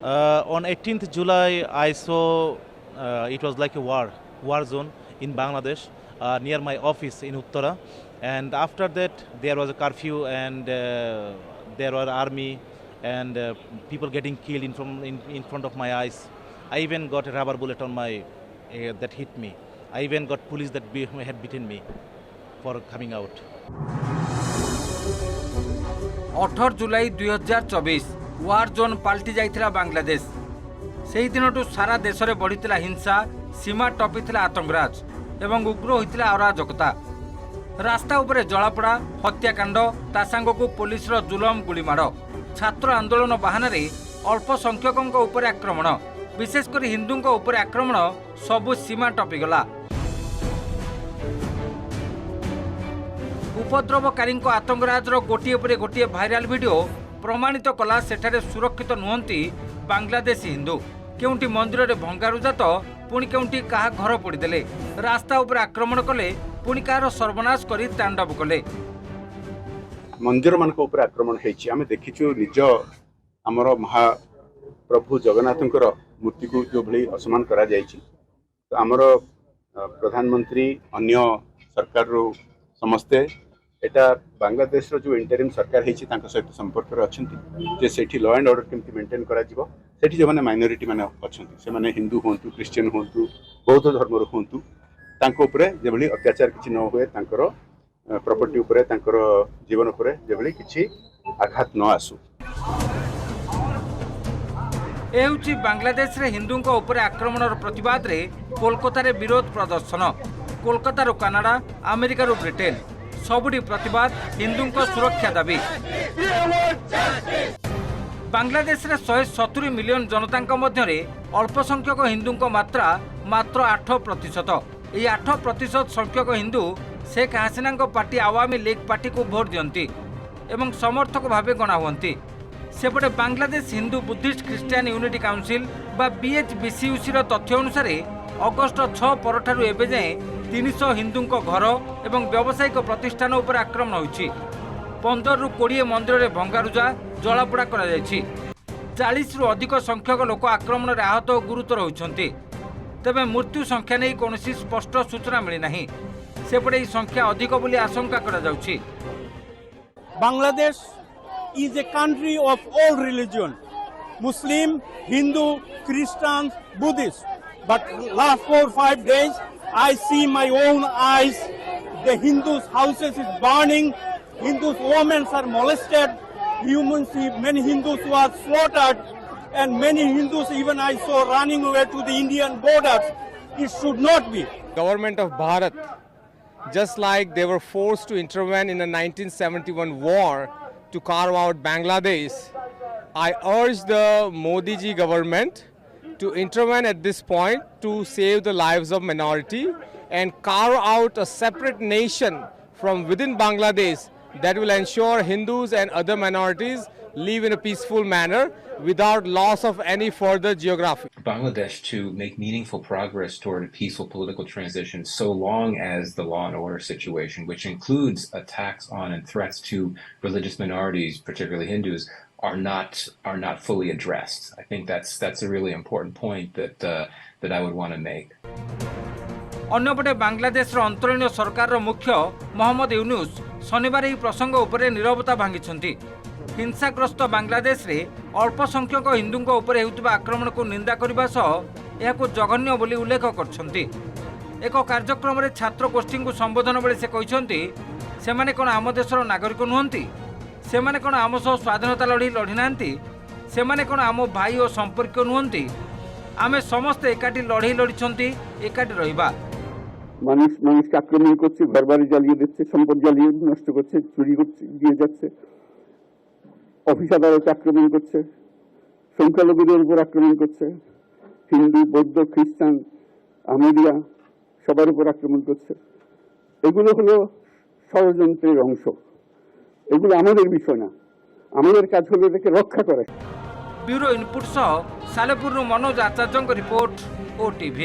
On 18th July, I saw it was like a war zone in Bangladesh near my office in Uttara. And after that, there was a curfew and there were army and people getting killed in front of my eyes. I even got a rubber bullet on my that hit me. I even got police that had beaten me for coming out. 18 July 2024 war zone पलटि जाइथिला बांग्लादेश। सेही दिनटू सारा देश में बढ़ीथिला हिंसा, सीमा टपिथिला आतंकराज एवं उग्र होइथिला अराजकता। रास्ता उपरे जलापोड़ा, हत्याकांड, ता सांगकू पुलिस रो जुलम गुलीमाड़, छात्र आंदोलन बहाना रे अल्प संख्यकों उपरे आक्रमण, विशेषकर हिंदुओं उपरे आक्रमण सबु सीमा टपिगला। उपद्रवकारी आतंकराज गोटे पर गोटे भाइराल वीडियो प्रमाणित कला सेठारे सुरक्षित नुहंती बांग्लादेशी हिंदू। केउंटी मंदिर रे भंगारुजा तो पुणी केउंटी कहा घर पोड़ीदेले, रास्ता उपर आक्रमण कले, पुणी कहार सर्वनाश करी तांडव कले। मंदिर मान आक्रमण होती आम देखीचु। निज आमर महाप्रभु जगन्नाथंकर मूर्ति को जो भली असमान करा जायछि, तो आमर प्रधानमंत्री अन्य सरकार समस्ते एटा बांग्लादेश रो जो इंटरिम सरकार है सहित संपर्क में अच्छा जे सेठी लॉ एंड ऑर्डर केमती मेंटेन करा जिवो। सेठी जो माने माइनॉरिटी माने अछंती, से माने हिंदू होंतु, क्रिश्चियन होंतु, बौद्ध धर्म रो होंतु, तांको उपरे जे भली अत्याचार किछि न होए, तांकर प्रॉपर्टी उपरे, तांकर जीवन उपरे जे भली किछि आघात न आसु। एउची बांग्लादेश रे हिंदुओं उपरे आक्रमणर प्रतिवाद रे कोलकाता रे विरोध प्रदर्शन। कोलकाता रो कनाडा, अमेरिका रो ब्रिटेन सबुठी प्रतिवाद हिंदुओं सुरक्षा दाबी। बांग्लादेश रे 170 मिलियन जनता मध्य अल्प संख्यक हिंदुओं मात्रा मात्र 8%। यही 8% संख्यक हिंदू शेख हसीना पार्टी आवामी लीग पार्टी को भोट दियंती एवं समर्थक भावे गणा हुअंती। सेपटे Bangladesh Hindu Buddhist Christian unity council बा BHBCUC रो तथ्य अनुसार अगस्ट 6 परठारु एबे जाए 300 हिंदुओं घर एवं व्यावसायिक प्रतिष्ठान उपर आक्रमण होइछि। 15 रु 20 मंदिर में भंगारुजा जलापोड़ा करा जायछि। 40 रु अधिक संख्यक लोक आक्रमण रे आहत और गुरुतर होइछन्ति। तेबे मृत्यु संख्या नहीं कौनसी स्पष्ट सूचना मिली नहीं। सेपटे संख्या अधिक बोली आशंका करा जाउछि। Bangladesh is a country of all religion, Muslim, Hindu, Christians, Buddhist. But last 4 or 5 days, I see my own eyes, the Hindus' houses is burning, Hindus' women are molested, many Hindus were slaughtered, and many Hindus even I saw running away to the Indian borders. It should not be. Government of Bharat, just like they were forced to intervene in the 1971 war to carve out Bangladesh, I urge the Modi ji government to intervene at this point to save the lives of minority and carve out a separate nation from within Bangladesh that will ensure Hindus and other minorities live in a peaceful manner without loss of any further geography. Bangladesh to make meaningful progress toward a peaceful political transition so long as the law and order situation, which includes attacks on and threats to religious minorities, particularly Hindus, are not fully addressed. I think that's a really important point that I would want to make. अन्यपटे Bangladesh अंतरीण सरकार मुख्य मोहम्मद यूनुस शनिवार यह प्रसंग उपरे नीरवता भांगी। हिंसाग्रस्त बांग्लादेश रे अल्प संख्यक हिंदुओं उपरे हेउतिबा आक्रमण को निंदा करबा सह एहाको जघन्य बोली उल्लेख करछन्ती। एक कार्यक्रम रे छात्र गोष्ठी को संबोधन बेले से कहिसन्ती, सेमाने कोन आम देशर नागरिक नुहंती, सेमाने कोन आम सह स्वाधीनता लड़ी लड़ी नांती, सेमाने कोन आम भाई और संपर्क नुहंती, आमे समस्त एकाठी लड़ी लड़िछन्ती, एकाठी रहिबा। মানুষ মানুষকে আক্রমণ করছে, ঘরবাড়ি জ্বালিয়ে দিচ্ছে, সম্পদ জ্বালিয়ে নষ্ট করছে, চুরি করছে, দিয়ে যাচ্ছে, অফিস আদালতে আক্রমণ করছে, সংখ্যালঘুদের উপর আক্রমণ করছে, হিন্দু, বৌদ্ধ, খ্রিস্টান, আমেরিয়া সবার উপর আক্রমণ করছে। এগুলো হলো ষড়যন্ত্রের অংশ। এগুলো আমাদের বিষয় না, আমাদের কাজ হলো এটাকে রক্ষা করা। ব্যুরো ইনপুট সহ সালেপুর मनोज आचार्य रिपोर्ट OTV।